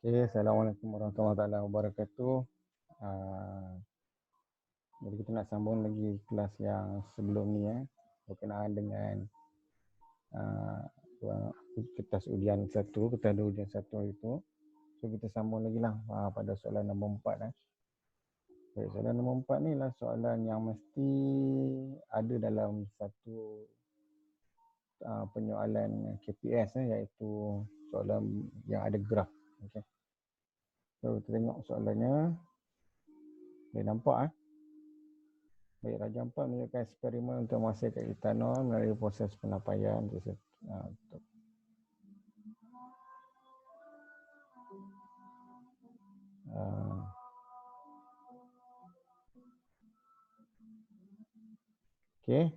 Okay, Assalamualaikum warahmatullahi wabarakatuh. Ah, jadi kita nak sambung lagi kelas yang sebelum ni berkenaan dengan uh, kertas ujian satu, kita ada ujian satu itu. So kita sambung lagi lah pada soalan nombor 4. Baik, soalan nombor 4 ni lah soalan yang mesti ada dalam satu penyoalan KPS iaitu soalan yang ada graf. Okay. So kita tengok soalannya. Boleh nampak Baik, Raja Ampat menunjukkan eksperimen untuk menghasilkan etanol melalui proses penapaian. Okey.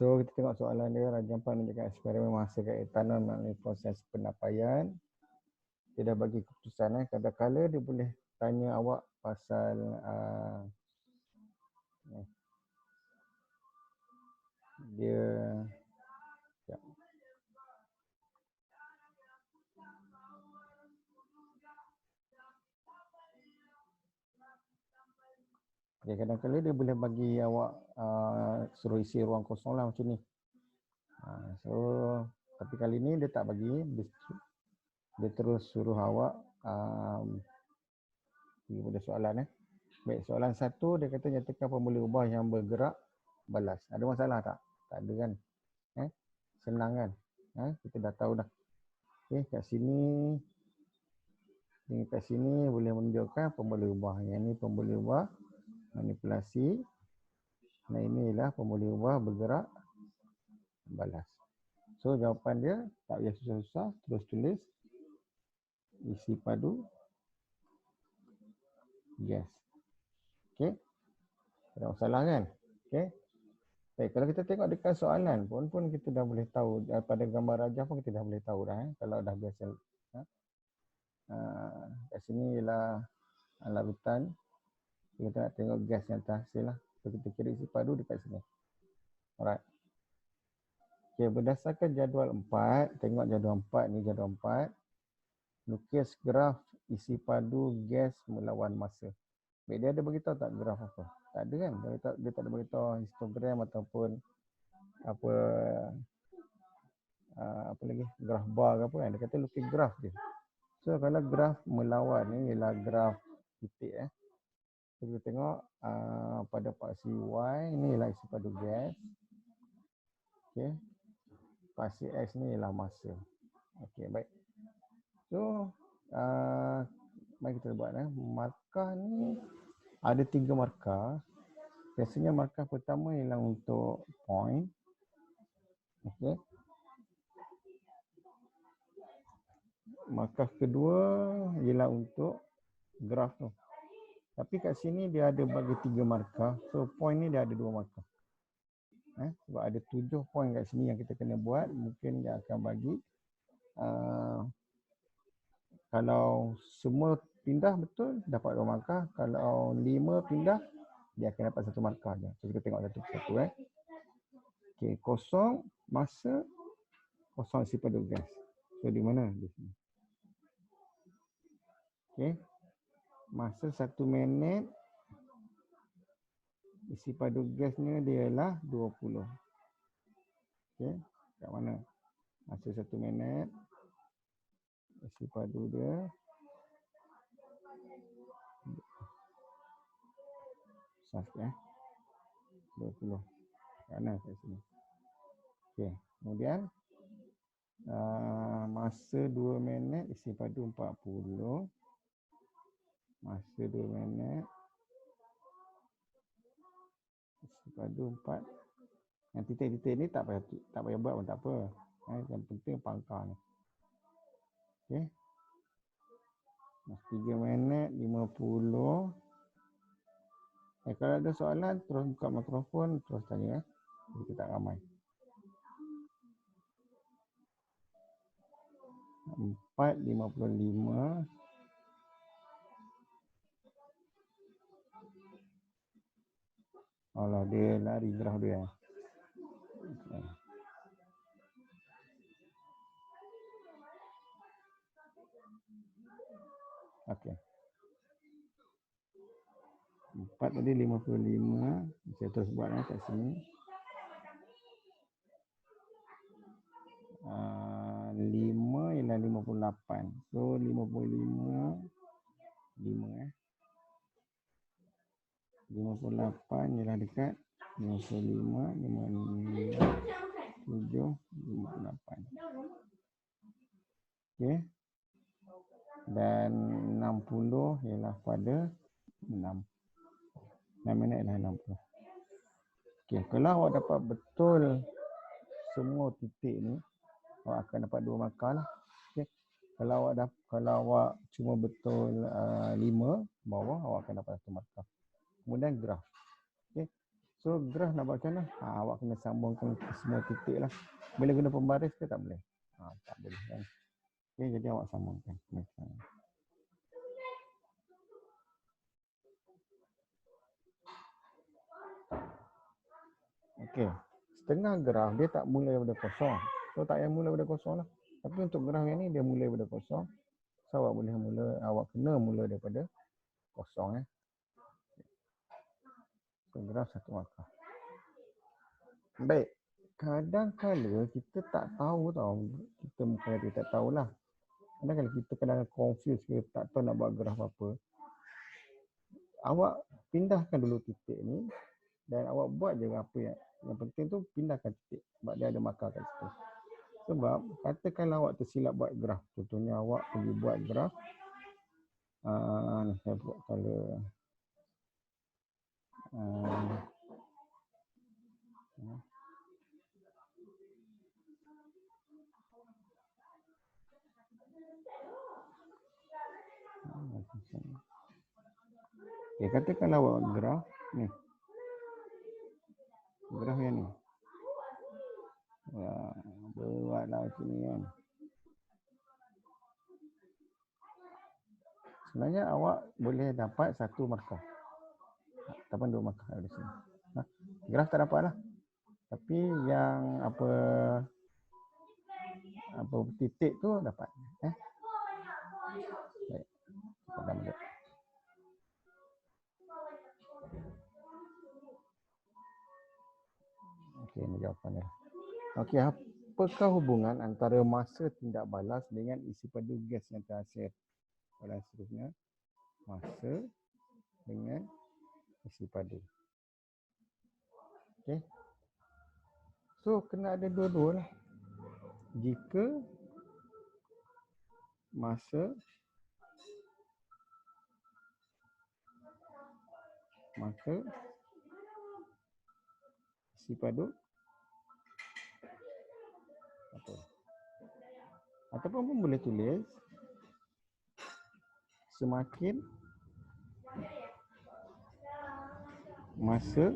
So kita tengok soalan dia. Raja Ampat menunjukkan eksperimen menghasilkan etanol melalui proses penapaian. Dia dah bagi keputusan. Kadang-kadang dia boleh tanya awak pasal dia okay, kadang-kadang dia boleh bagi awak suruh isi ruang kosong lah macam ni. So tapi kali ni dia tak bagi, dia terus suruh awak pergi pada soalan. Baik, soalan 1 dia kata nyatakan formula ubah yang bergerak balas. Ada masalah tak? Tak ada kan? Senang kan? Kita dah tahu dah. Okey, kat sini boleh menunjukkan formula ubah. Yang ni formula ubah manipulasi. Nah, inilah formula ubah bergerak balas. So jawapan dia tak payah susah-susah, terus tulis isi padu gas. Okey. Ada masalah kan? Okey. Baik, kalau kita tengok dekat soalan pun kita dah boleh tahu, daripada gambar rajah pun kita dah boleh tahu dah kalau dah biasa. Kat sini ialah larutan. Kita nak tengok gas yang terhasil lah. So kita kira isi padu dekat sini. Alright. Okay, berdasarkan jadual 4, tengok jadual 4 ni, jadual 4. Lukis graf isi padu gas melawan masa. Baik, dia ada beritahu tak graf apa? Tak ada kan? Dia tak ada beritahu histogram ataupun apa lagi, graf bar ke apa kan? Dia kata lukis graf je. So kalau graf melawan ni ialah graf titik. So, kita tengok pada paksi Y ni ialah isi padu gas. Okey. Paksi X ni ialah masa. Okey, baik. So mari kita buat markah ni ada 3 markah. Biasanya markah pertama ialah untuk point. Okey. Markah kedua ialah untuk graf tu. Tapi kat sini dia ada bagi 3 markah. So point ni dia ada 2 markah. Sebab ada 7 point kat sini yang kita kena buat. Mungkin dia akan bagi kalau semua pindah betul dapat 2 markah. Kalau 5 pindah dia akan dapat 1 markah je. So kita tengok satu persatu. Okey, kosong masa, kosong isi padu gas. So di mana? Di sini. Okey. Masa 1 minit isi padu gasnya dia ialah 20. Okey, kat mana? Masa 1 minit isi padu dia saf 20. Kat mana? Kat sini. Okey, kemudian masa 2 minit isi padu 40. Masa 2 minit isi padu 4. Yang titik-titik ni tak payah buat pun tak apa. Yang penting pangkal ni. Okey. Masa 3 minit 50. Kalau ada soalan terus buka mikrofon terus tanya. Kita tak ramai. 4.55. Alah, dia lari graf dia. Okey. 4 tadi 55. Saya terus buat kat sini. 5 ialah 58. So 55 5 58 ialah dekat 55 55 7 58. Okey. Dan 60 ialah pada 6. 6 minit dah 60. Okey, kalau awak dapat betul semua titik ni, awak akan dapat 2 markah lah. Okey. Kalau awak cuma betul 5 bawah, awak akan dapat 1 markah. Kemudian graf. Okey. So graf nak buat macam mana? Awak kena sambungkan ke semua titik lah. Boleh guna pembaris ke tak boleh? Tak boleh kan. Okey, jadi awak sambungkan. Macam okey. Setengah graf dia tak mula daripada kosong. So tak payah mula daripada kosong lah. Tapi untuk graf yang ni dia mula daripada kosong. So awak kena mula daripada kosong . So graf 1 markah. Baik. Kadang-kadang kita tak tahu tau. Kita bukan kita tak tahulah. Kadang-kadang kita kadang confuse ke tak tahu nak buat graf apa. Awak pindahkan dulu titik ni dan awak buat je apa yang penting tu, pindahkan titik sebab dia ada markah kat situ. Sebab katakanlah awak tersilap buat graf. Contohnya awak pergi buat graf. Ni saya buat color. Okay, katakanlah awak graf ni. Graf yang ni. Buatlah macam ni kan. Sebenarnya awak boleh dapat 1 markah. Ataupun 2 markah dari sini. Graf tak dapat lah. Tapi yang apa titik tu dapat. Baik. Padam balik. Okey, ini jawapan dia. Okey, apakah hubungan antara masa tindak balas dengan isi padu gas yang terhasil? Soalan seterusnya, masa dengan isi padu. Okey. So, kena ada dua-dua lah. Jika masa isi padu apa? Ataupun pun boleh tulis semakin masa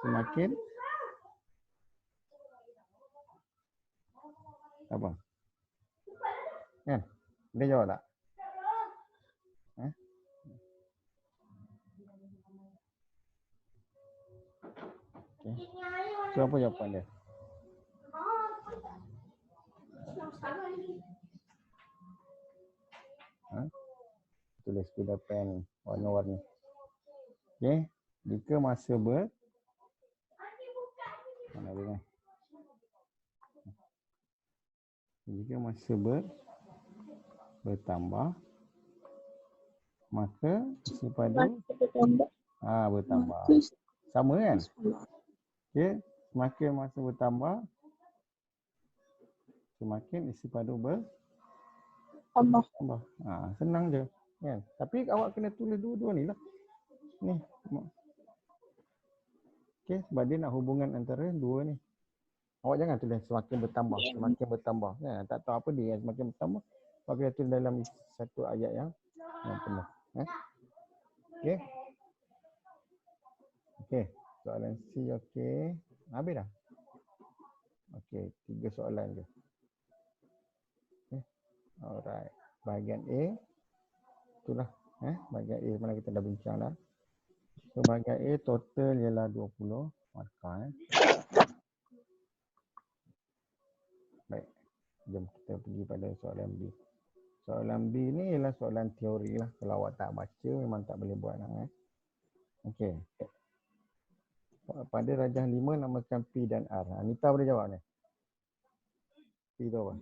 semakin apa? Kan? Dia jawab tak? Okay. So apa jawapan dia? Tulis guna pen warna-warni. Okey, jika masa jika masa bertambah, maka isi padu bertambah. Sama kan? Okey, semakin masa bertambah, semakin isi padu bertambah. Senang je. Kan? Tapi awak kena tulis dua-dua ni lah. Ni. Okey, sebab dia nak hubungan antara dua ni. Awak jangan tulis semakin bertambah. Ya, tak tahu apa dia semakin bertambah. Awak kena tulis dalam satu ayat yang penuh. Okey. Okey, soalan C okey. Habis dah? Okey, 3 soalan je. Okey. Alright. Bahagian A. Itulah. Bahagian A mana kita dah bincang dah. So, bahagian A total ialah 20 markah. Baik. Jom kita pergi pada soalan B. Soalan B ni ialah soalan teori lah. Kalau awak tak baca memang tak boleh buat lah. Okey. Pada rajah 5 namakan P dan R. Anita boleh jawab ni. P tu apa?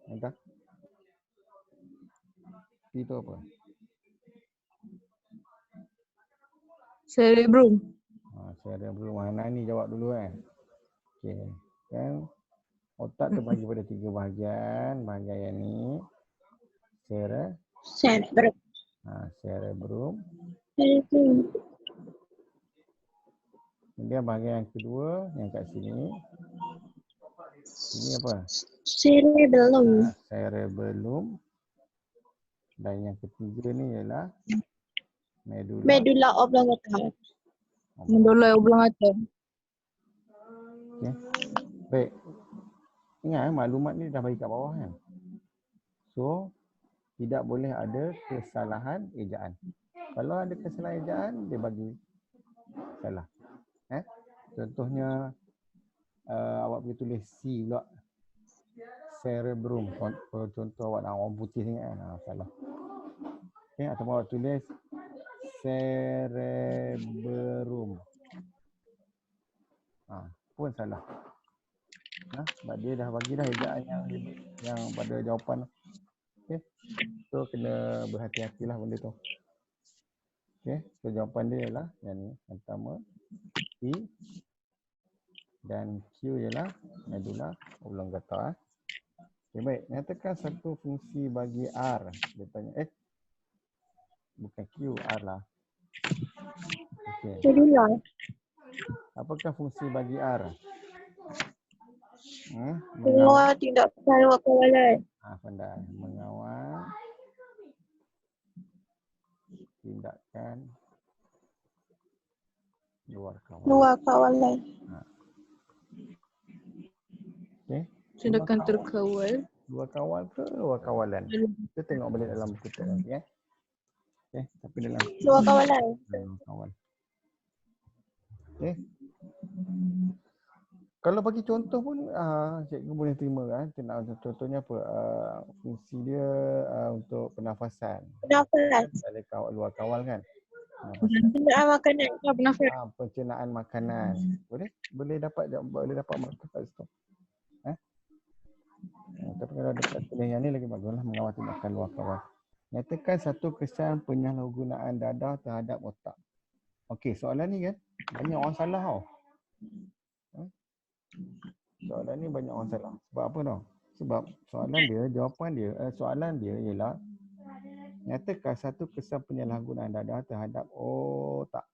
Anita? P tu apa? Cerebrum. Cerebrum. Mana ni jawab dulu kan. Okey. Kan otak terbagi pada 3 bahagian. Bahagian yang ni Cerebrum. cerebrum. Cerebrum. Kemudian bahagian yang kedua yang kat sini. Ini apa? Cerebellum. Cerebellum. Dan yang ketiga ni ialah medulla. Medulla oblongata. Medulla oblongata. Okay. Baik. Ingat maklumat ni dah bagi kat bawah kan. So, tidak boleh ada kesalahan ejaan. Kalau ada kesalahan ejaan, dia bagi salah. Contohnya, awak pergi tulis C pula. Cerebrum. Contoh awak nak orang putih sangat kan. Salah. Okay, ataupun awak tulis cerebrum. Pun salah. Sebab dia dah bagi dah ejaan yang pada jawapan. Okay. So kena berhati-hatilah benda tu. Okay. So jawapan dia ialah yang ni. Yang pertama P dan Q ialah medulla oblongata. Okay, baik. Nyatakan satu fungsi bagi R. Dia tanya bukan Q, R lah. Okay. Medulla. Apakah fungsi bagi R? Mengawal tindakan luar kawalan. Pandai. Mengawal tindakan luar kawalan. Luar kawalan. Okay. Tindakan terkawal. Luar kawal ke luar kawalan? Kita tengok balik dalam buku teks nanti Okay. Tapi dalam Luar kawalan. Kawal. Okay. Kalau bagi contoh pun cikgu boleh terima kan. Contohnya apa? Fungsi dia untuk pernafasan. Pernafasan. Dari luar kawal kan. Pencernaan makanan. Pernafasan. Pencernaan makanan. Boleh dapat markah kat situ. Tapi kalau dekat tulis yang ni lagi baguslah, mengawal tindakan luar kawal. Nyatakan satu kesan penyalahgunaan dadah terhadap otak. Okey, soalan ni kan banyak orang salah tau. Soalan ni banyak orang salah. Sebab apa tau? Sebab soalan dia ialah nyatakan satu kesan penyalahgunaan dadah terhadap otak.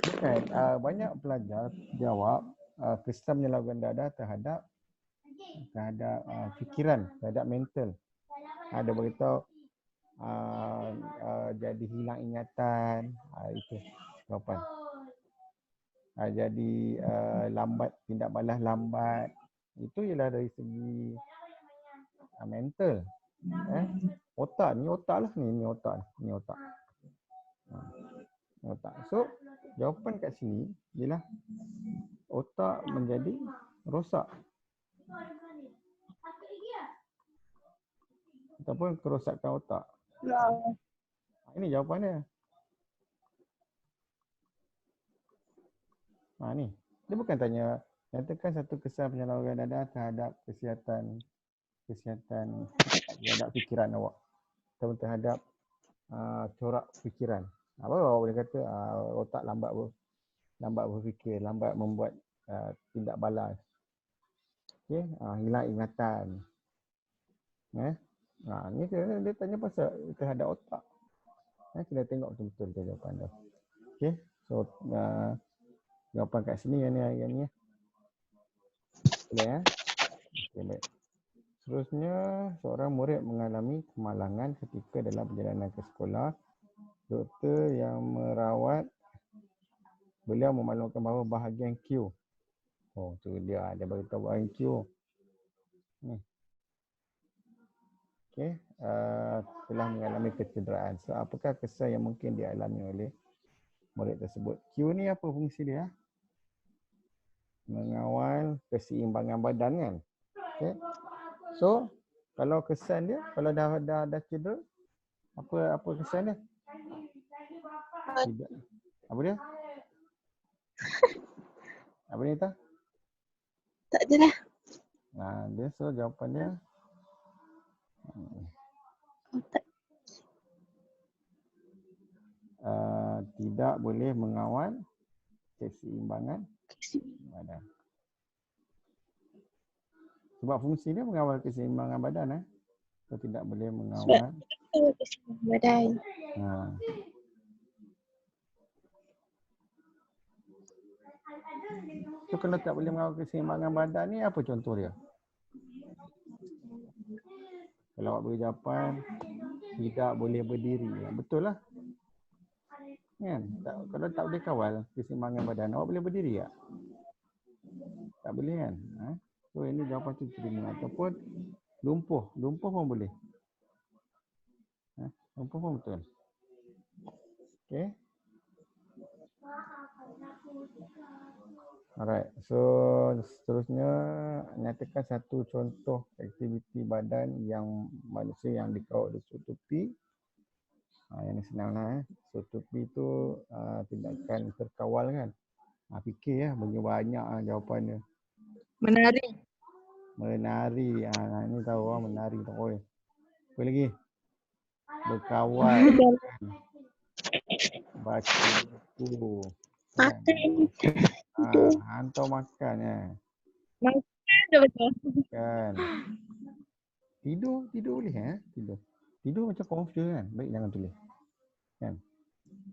Bukan, banyak pelajar jawab kesan penyalahgunaan dadah terhadap fikiran, terhadap mental. Ada beritahu jadi hilang ingatan, itu jawapan. Jadi lambat, tindak balas lambat, itu ialah dari segi mental. Otak lah, ni otak. Ni otak. Otak. So jawapan kat sini ialah otak menjadi rosak ataupun kerosakan otak. Ini jawapan dia. Ni. Dia bukan tanya nyatakan satu kesan penyalahgunaan dadah terhadap kesihatan terhadap fikiran awak. Ataupun terhadap corak fikiran. Apa awak boleh kata otak lambat berfikir, lambat membuat tindak balas. Okey, hilang ingatan. Ni dia tanya pasal terhadap otak. Kita tengok betul-betul jawapan dia. Okey, so jawapan kat sini yang ni. Boleh Okey, baik. Seterusnya, seorang murid mengalami kemalangan ketika dalam perjalanan ke sekolah. Doktor yang merawat beliau memaklumkan bahawa bahagian Q. Tu dia beritahu bahagian Q. Ni. Okey, telah mengalami kecederaan. So, apakah kesan yang mungkin dialami oleh murid tersebut? Q ni apa fungsi dia? mengawal keseimbangan badan kan. Okay. So kalau kesan dia, kalau dah cedera, apa kesan dia? Tidak. Apa dia? Apa ni tak? Tak adalah. Dia so jawapan dia Tak. tidak boleh mengawal keseimbangan badan. Sebab fungsi dia mengawal keseimbangan badan. So tidak boleh mengawal. Sebab keseimbangan badan. So kalau tak boleh mengawal keseimbangan badan ni, apa contoh dia? Kalau awak beri jawapan tidak boleh berdiri, betul lah kan? Kalau tak boleh kawal keseimbangan badan, awak boleh berdiri tak? Tak boleh kan? So ini jawapan tu terima. Ataupun lumpuh pun boleh. Lumpuh pun betul. Okay. Alright, so seterusnya nyatakan satu contoh aktiviti badan yang manusia yang dikawal disutupi. Yang ni senang lah. Sutupi tu tindakan terkawal kan. Fikir ya, banyak jawapan dia. Menari. Ini tahu lah, menari tahu. Apa lagi? Berkawal. Baca buku. Makan. Hantar makan Makan dah betul. kan. Tidur boleh Tidur macam confuse kan. Baik jangan tulis. Kan?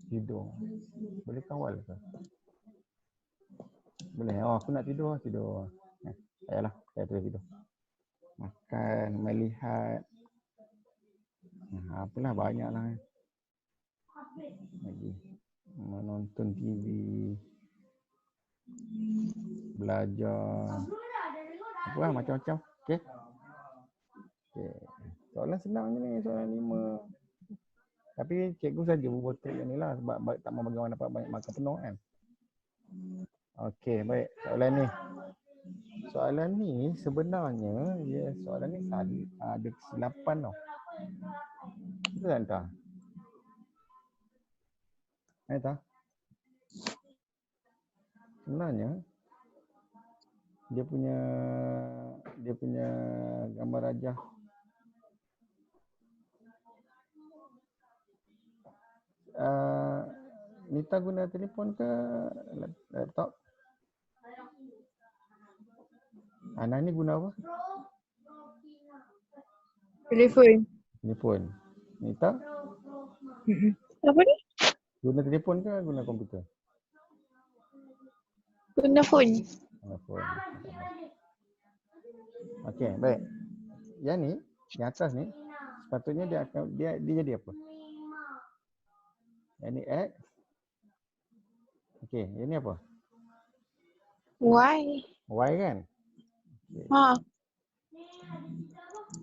Tidur. Boleh kawal ke? Boleh. Aku nak tidur. Ayolah, saya tulis tidur. Makan, melihat. Apalah banyaklah. Lagi. Menonton TV. Belajar. Apalah macam-macam. Okey. Soalan senang ni, soalan 5. Tapi cikgu saja buat trik ni lah sebab tak mahu bagi orang dapat banyak markah penuh kan. Okey, baik. Soalan ni sebenarnya soalan ni ada kesilapan tau. Betul tak? Tak? Sebenarnya dia punya gambar rajah Nita guna telefon ke laptop? Ana ni guna apa? Telefon. Nita? Apa ni? Guna telefon ke guna komputer? Guna phone. Phone. Okey, baik. Yang atas ni sepatutnya dia jadi apa? Yang ni X. Okey, yang ni apa? Y. Y kan? Okay.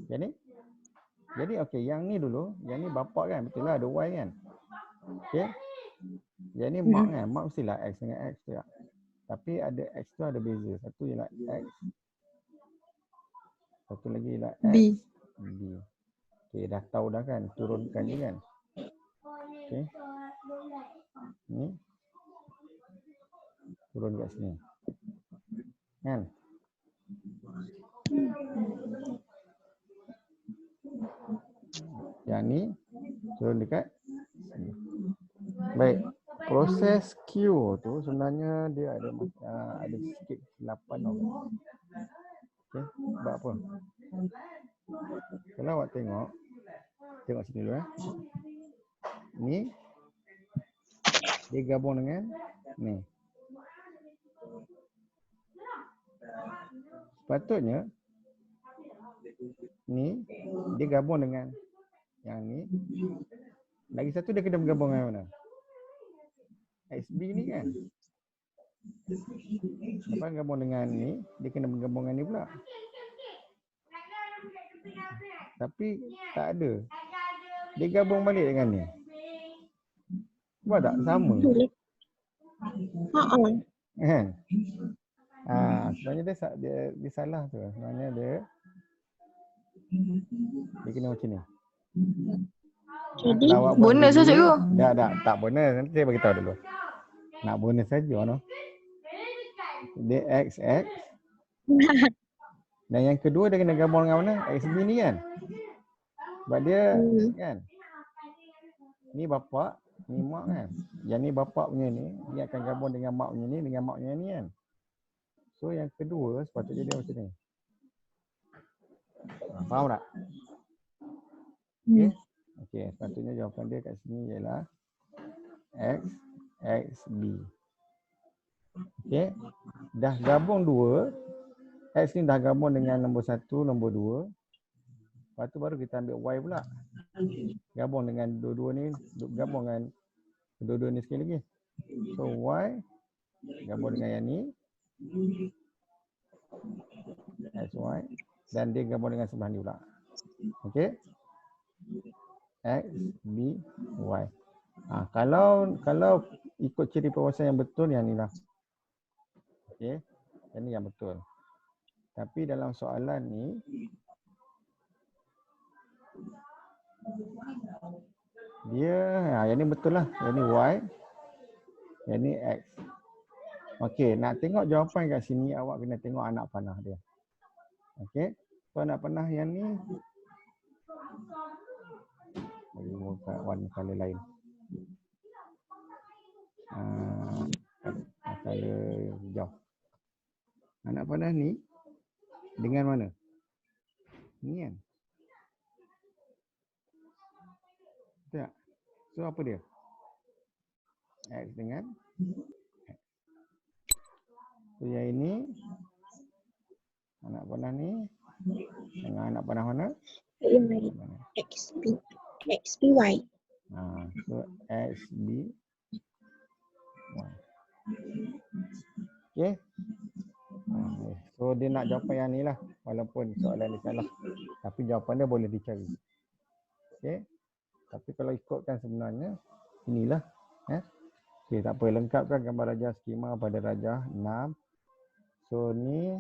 Yang ni? Jadi okey, yang ni dulu, yang ni bapak kan? Betul lah ada Y kan? Okey. Yang ni mak kan? Mak mestilah X dengan X tu tak? Tapi ada X tu ada beza. Satu ialah X. Satu lagi ialah X. B. Okey, dah tahu dah kan? Turunkan je kan? Okey. Ni. Turun kat sini. Kan? Yang ni turun dekat sini. Baik. Proses Q tu sebenarnya dia ada sikit kesilapan tau. Okey, sebab apa? Kalau awak tengok sini dulu Ni dia gabung dengan ni. Sepatutnya ni dia gabung dengan yang ni. Lagi satu dia kena bergabung dengan mana? XB ni kan. Lepas gabung dengan ni, dia kena bergabung dengan ni pula. Tapi tak ada. Dia gabung balik dengan ni. Sebab tak sama. Kan? Sebenarnya dia salah tu. Sebenarnya dia kena macam ni. Jadi, Kalau awak buat bonus lah sendiri, cikgu. tak bonus. Nanti saya beritahu dulu. Nak bonus saja no. Dia XX. Dan yang kedua dia kena gabung dengan mana? XB ni kan. Sebab dia kan. Ni bapak, ni mak kan. Yang ni bapak punya ni, dia akan gabung dengan mak punya ni, dengan mak punya ni kan. So yang kedua sepatutnya dia macam ni. Faham tak? Okey. Okey, sepatutnya jawapan dia kat sini ialah X, XB. Okey. Dah gabung dua. X ni dah gabung dengan nombor 1, nombor 2. Lepas tu baru kita ambil Y pula. Gabung dengan dua-dua ni, gabung dengan dua-dua ni sekali lagi. So Y gabung dengan yang ni. XY. Dan dia gabung dengan sebelah ni pula. Okey. X, B, Y. Kalau ikut ciri perwawasan yang betul, yang ni lah. Okey. Yang ni yang betul. Tapi dalam soalan ni, dia, yang ni betul lah. Yang ni Y. Yang ni X. Okey, nak tengok jawapan kat sini, awak kena tengok anak panah dia. Okey. So anak panah yang ni, bagi warna color lain. Color hijau. Anak panah ni, dengan mana? Ni kan? Betul tak? So apa dia? X dengan X. So yang ini, anak panah ni, dengan anak panah mana? XBY. So XB Y. Okay. So dia nak jawapan yang ni lah. Walaupun soalan dia salah. Tapi jawapan dia boleh dicari. Okay. Tapi kalau ikutkan sebenarnya, inilah. Okay, tak apa. Lengkapkan gambar rajah skema pada rajah 6. So ni,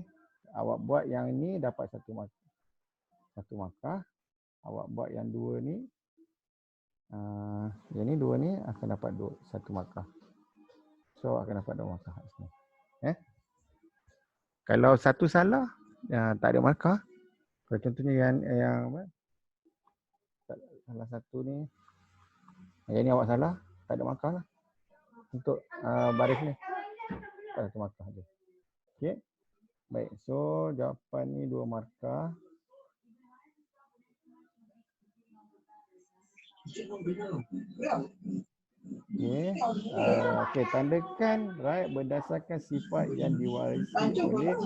awak buat yang ni dapat satu markah. Awak buat yang dua ni, yang ni dua ni akan dapat satu markah. So akan dapat 2 markah kat sini. Kalau satu salah, tak ada markah. Kalau contohnya yang apa? Salah satu ni, yang ni awak salah, tak ada markah lah. Untuk baris ni, tak ada satu markah je. Okey. Baik, so jawapan ni 2 markah. Okey, tandakan right berdasarkan sifat yang diwarisi oleh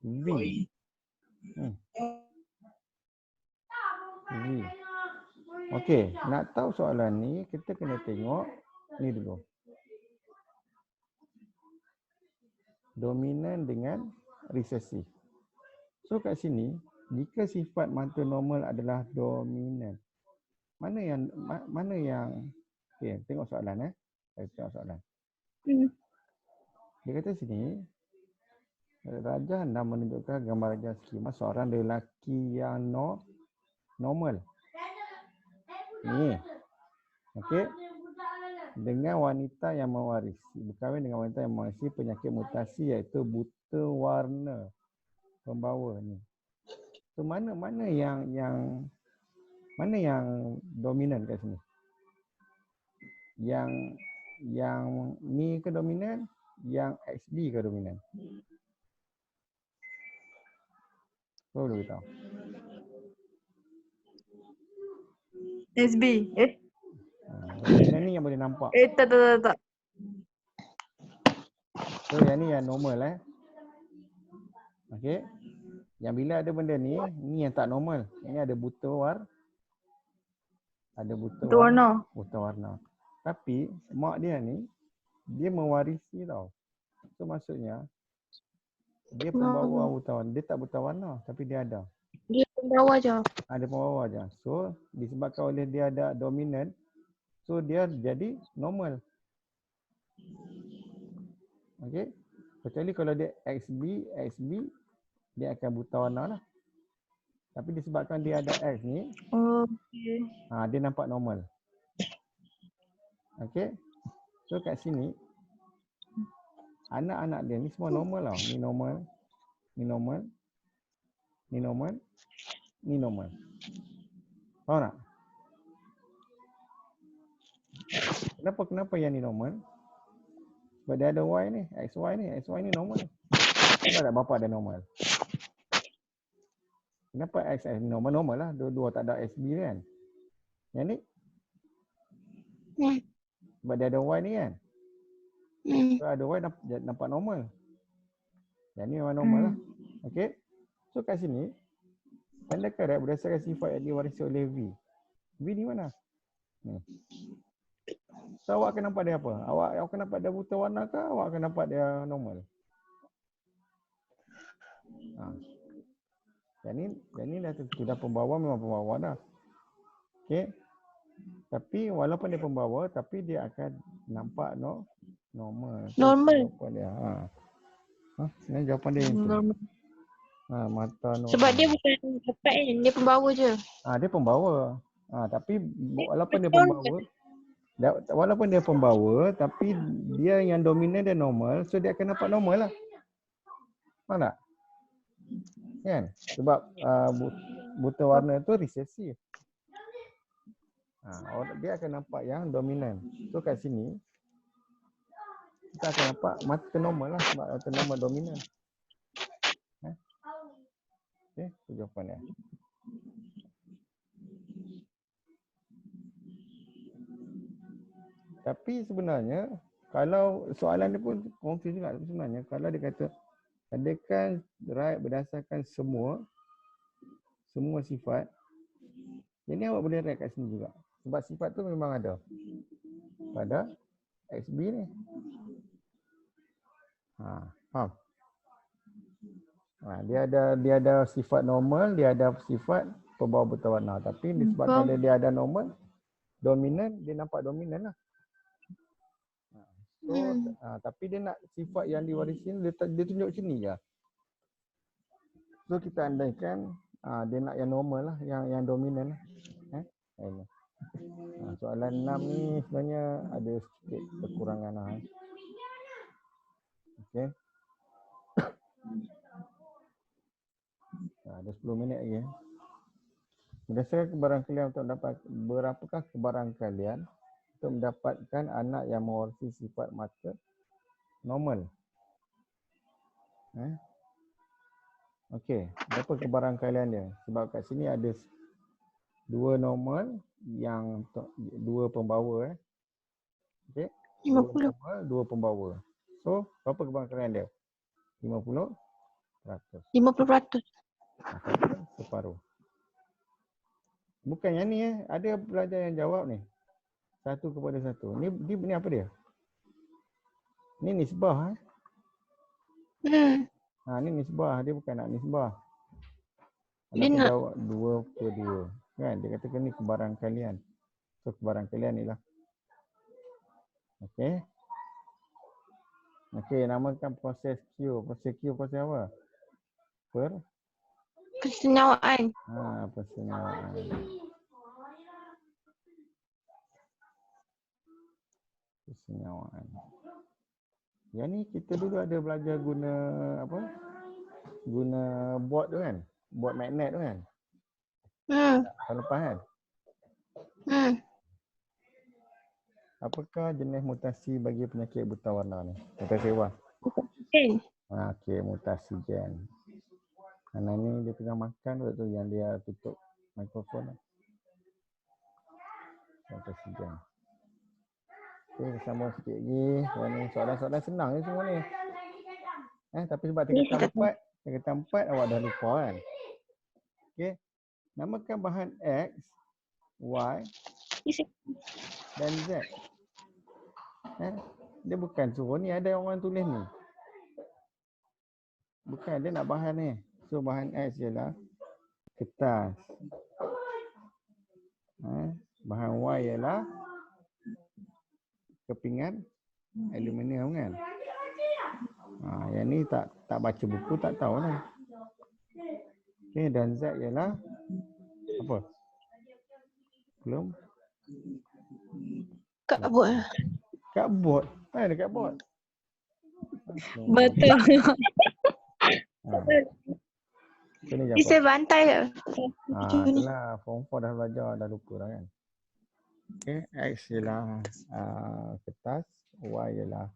V. V. Okey, nak tahu soalan ni, kita kena tengok ni dulu. Dominan dengan resesif. So kat sini, jika sifat mantul normal adalah dominan, mana yang okey, tengok soalan Tengok soalan. Dia kata sini, rajah 6 menunjukkan gambar rajah skema seorang lelaki yang normal. Ni. Okey. Dengan wanita yang berkahwin dengan wanita yang mewarisi penyakit mutasi iaitu buta warna pembawa ni. So mana yang dominan kat sini? Yang ni ke dominan? Yang XB ke dominan? Kau boleh beritahu. SB. Dominan ni yang boleh nampak. Tak. So yang ni yang normal Okey. Yang bila ada benda ni yang tak normal. Ini ada buta warna. Ada buta warna. Tapi mak dia ni, dia mewarisi tau. So maksudnya, dia pembawa buta warna. Dia tak buta warna, tapi dia ada. Dia pembawa je. Ada pembawa je. So disebabkan oleh dia ada dominan, so dia jadi normal. Okey. Kecuali kalau dia XB dia akan buta warna lah. Tapi disebabkan dia ada X ni, Okay. dia nampak normal. Okey. So kat sini anak-anak dia ni semua normal tau. Ni normal, ni normal, ni normal, ni normal. Tahu tak? Kenapa yang ni normal? Sebab dia ada Y ni, XY ni normal. Sebab tak bapa ada normal. Kenapa XS normal lah, dua-dua tak ada SB kan. Yang ni sebab dia ada Y ni kan. So ada Y nampak normal. Yang ni memang normal lah. Okey. So kat sini standard correct berdasarkan sifat yang diwarisi oleh V. V ni mana? Ni. So awak akan nampak dia apa? Awak akan nampak dia buta warna ke awak akan nampak dia normal? Yang ni dah tentu dah pembawa, memang pembawa dah. Okey. Tapi walaupun dia pembawa tapi dia akan nampak normal. Normal. Jawapan dia. Sebenarnya jawapan dia itu. Normal. Mata normal. Sebab dia bukan dapat kan, dia pembawa je. Dia pembawa. Tapi walaupun dia pembawa tapi dia yang dominan dia normal, so dia akan nampak normal lah. Faham tak? Kan? Sebab buta warna tu resesif. Dia akan nampak yang dominan. So kat sini kita akan nampak mata normal lah sebab mata normal dominan. Okey, itu jawapan dia. Tapi sebenarnya kalau soalan dia pun confuse juga sebenarnya. Kalau dia kata adakan right berdasarkan semua sifat, jadi awak boleh right kat sini juga. Sebab sifat tu memang ada pada XB ni. Faham? Dia ada sifat normal, dia ada sifat pembawa buta warna. Tapi disebabkan dia ada normal, dominan, dia nampak dominan lah. So, tapi dia nak sifat yang diwarisi dia tunjuk sini je. So kita andaikan dia nak yang normal lah, yang dominan lah. Soalan 6 ni sebenarnya ada sikit kekurangan lah. Okey. Ada 10 minit lagi. Berdasarkan kebarangkalian untuk mendapat berapakah kebarangkalian untuk mendapatkan anak yang mewarisi sifat mata normal? Okey, berapa kebarangkalian dia? Sebab kat sini ada 2 normal yang 2 pembawa. Okey. 50. 2 pembawa. So, berapa kebarangkalian dia? 50%. 50%. Separuh. Bukan yang ni ada pelajar yang jawab ni. 1:1. Ni apa dia? Ni nisbah ni nisbah, dia bukan nak nisbah. Dia nak jawab 2/2. Kan dia katakan ni kebarangkalian. So kebarangkalian ni lah. Okey. Okey, namakan proses Q. Proses Q proses apa? Persenyawaan. Persenyawaan. Persenyawaan. Yang ni kita dulu ada belajar guna apa? Guna board tu kan? Board magnet tu kan? Tahun lepas kan? Apakah jenis mutasi bagi penyakit buta warna ni? Mutasi apa? Gen. Okey, mutasi gen. Anak ni dia tengah makan tu yang dia tutup mikrofon. Mutasi gen. Okey, sambung sikit lagi. Soalan-soalan senang ni semua ni. Tapi sebab tingkatan 4 awak dah lupa kan? Okey. Namakan bahan X, Y dan Z. Dia bukan suruh ni, ada orang tulis ni. Bukan, dia nak bahan ni. So bahan X ialah kertas. Bahan Y ialah kepingan aluminium kan. Yang ni tak baca buku tak tahu lah. Okey, dan Z ialah apa? Belum? Kak buat. Kat bot. Mana dekat bot? Betul. Sini je Ni apa? saya bantai ke? Itulah form 4 dah belajar, dah lupa dah kan. Okey, X ialah kertas, Y ialah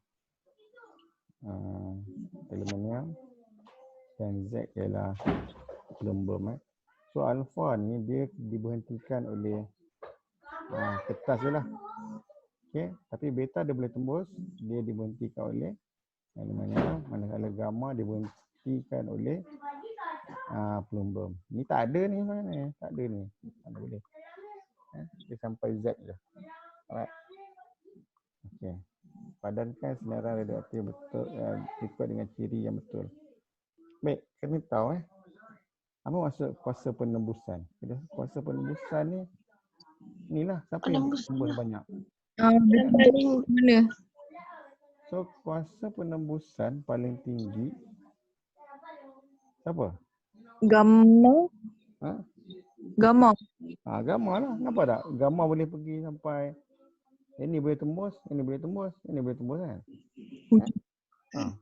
aluminium dan Z ialah pelembab. So alfa ni dia diberhentikan oleh kertas je lah. Okey, tapi beta dia boleh tembus, dia diberhentikan oleh aluminium, manakala gamma diberhentikan oleh pelembab. Ni tak ada ni mana? Tak ada ni. Tak ada boleh. Dia sampai Z je. Alright. Okey. Padankan senaran radioaktif betul ikut dengan ciri yang betul. Baik, kena tahu apa maksud kuasa penembusan? Kuasa penembusan ni inilah siapa yang Penembus tembus banyak. paling Mana? So kuasa penembusan paling tinggi siapa? Gamma. Ha? Gamma. Gamma lah. Kenapa tak? Gamma boleh pergi sampai ini boleh tembus, ini boleh tembus, ini boleh tembus kan?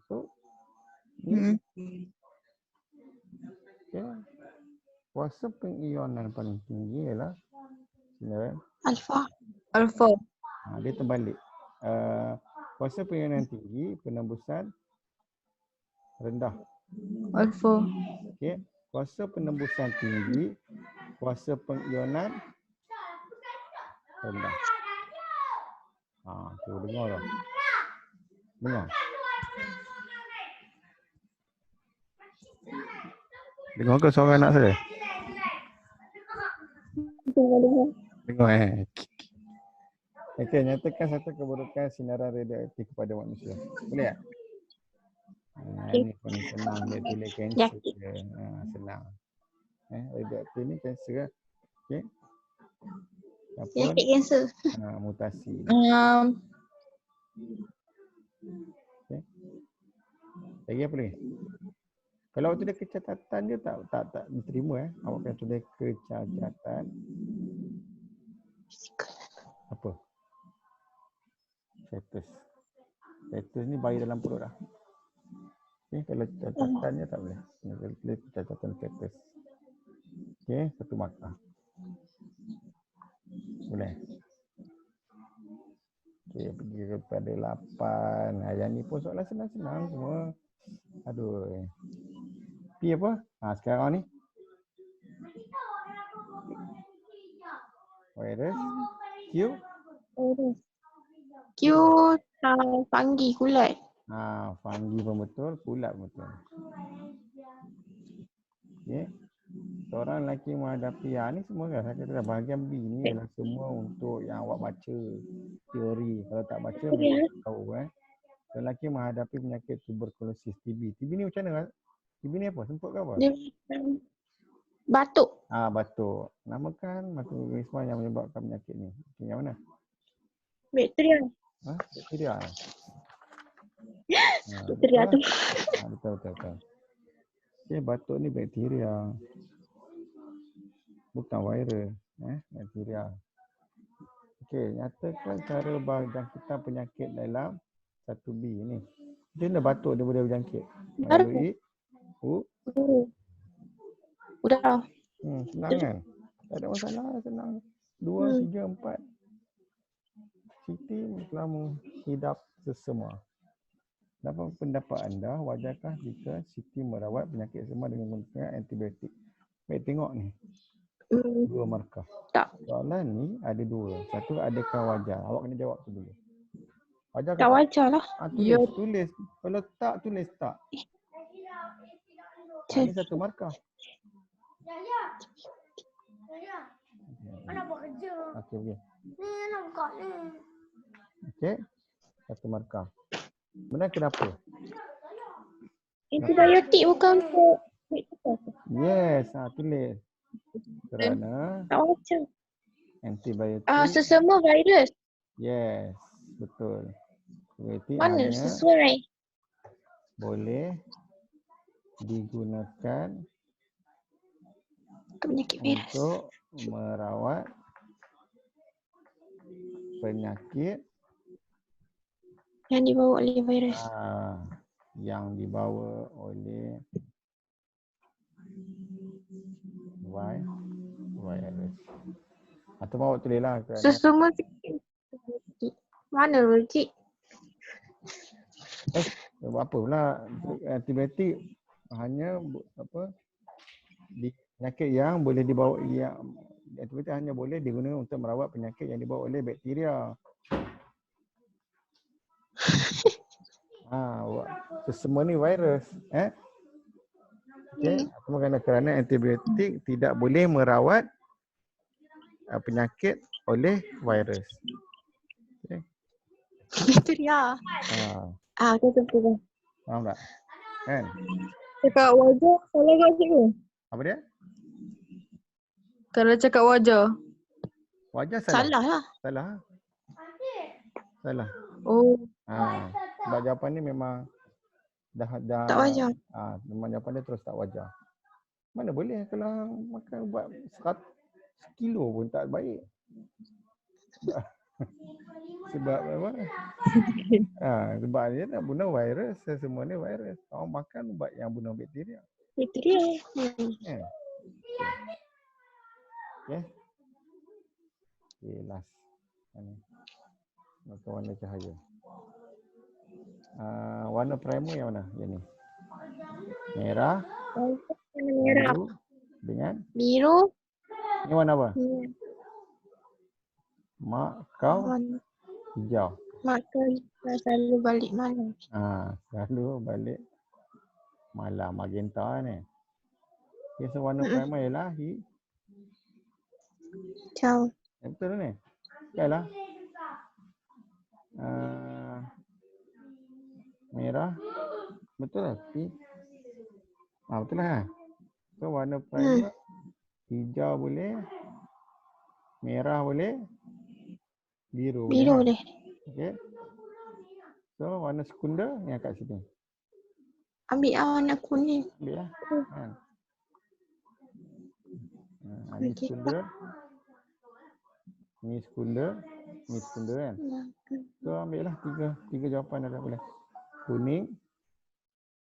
So ni okay. Kuasa pengionan paling tinggi ialah sebenarnya alfa. Alpha. dia terbalik. Kuasa pengionan tinggi, penembusan rendah. Alpha. Okey, kuasa penembusan tinggi, kuasa pengionan rendah. Tu dengar tak? Dengar. Dengar ke suara anak saya? Dengar Okey, nyatakan satu keburukan sinaran radioaktif kepada manusia. Boleh tak? Ini paling senang dia tulis kanser je. Senang. Radioaktif ni kanser. Okey. Penyakit kanser. Mutasi. Okay. Lagi apa lagi? Kalau waktu dia kecacatan dia tak diterima Awak kena tulis kecacatan. Apa? Fetus. Fetus ni bayi dalam perut dah. Okay, kalau cacatan dia tak boleh. Kena tulis kecacatan fetus. Okey, satu markah. Boleh. Okey, pergi kepada 8. Yang ni pun soalan senang-senang semua. Aduh. P apa? Sekarang ni. Virus. Q. Q fungi kulat. Fungi pun betul, kulat betul. Okey. Seorang lelaki menghadapi ni semua kan saya kata bahagian B ni adalah semua untuk yang awak baca teori. Kalau tak baca mesti tahu lelaki menghadapi penyakit tuberkulosis TB. TB ni macam mana? TB ni apa? Semput ke apa? Dia batuk. Batuk. Namakan mikroorganisma yang menyebabkan penyakit ni. Okay, yang mana? Bakteria. Bakteria. Bakteria tu. Betul. Okay, batuk ni bakteria. Bukan virus. Bakteria. Okey, nyatakan cara berjangkitan penyakit dalam 1B ni. Macam mana batuk dia boleh berjangkit? Melalui Udah. Senang kan? Tak ada masalah, senang. 2, 3, 4. Siti telah menghidap sesama. Dalam pendapat anda, wajarkah jika Siti merawat penyakit sesama dengan menggunakan antibiotik? Baik, tengok ni. 2 markah. Tak. Soalan ni ada 2. Satu, adakah wajar? Awak kena jawab tu dulu. Wajar ke Tak wajar lah. Tulis. Kalau tak, tulis tak. Ini 1 markah. Mana buat kerja? Okey, okey. Ni nak buka ni. Okey. 1 markah. Benar kenapa? Antibiotik bukan untuk Yes, tulis. Kerana tak wajar. antibiotik. Sesama virus. Yes, betul. Antibiotik Mana hanya sesuai? boleh digunakan Penyakit virus. untuk merawat penyakit Yang dibawa oleh virus. yang dibawa oleh virus. Atau mau tulislah kerana Sesungguh sikit. Mana logik? apa pula antibiotik hanya di penyakit yang boleh dibawa antibiotik hanya boleh digunakan untuk merawat penyakit yang dibawa oleh bakteria. Semua ni virus. Okey, kerana antibiotik tidak boleh merawat penyakit oleh virus. Okey. Bakteria. Betul. Faham tak? Kan? Cakap wajah salah tak cikgu? Apa dia? Kalau cakap wajah. Wajah salah. Salah lah. Salah. Oh. Sebab jawapan ni memang dah Tak wajar. memang jawapan dia terus tak wajar. Mana boleh kalau makan ubat 100 kilo pun tak baik. Sebab apa? Sebab dia nak bunuh virus, semua ni virus. Orang makan ubat yang bunuh bakteria. Bakteria. Okay. Okay, last. Maka warna cahaya. Warna primer yang mana? Yang ni. Merah. Merah. Biru. Dengan? Biru. Ni warna apa? Mak kau hijau. Mak kau selalu balik malam. Selalu balik malam. Magenta ni. Okay, so warna primer ialah Hijau. Betul ni? Yalah. Merah. Betul lah. Betul lah. So warna primer hijau boleh, merah boleh, biru boleh. Okey. So warna sekunder yang kat sini. Ambil warna kuning. Ambil lah. Ni sekunder. Ni sekunder kan. So ambil lah tiga jawapan dah boleh. Kuning,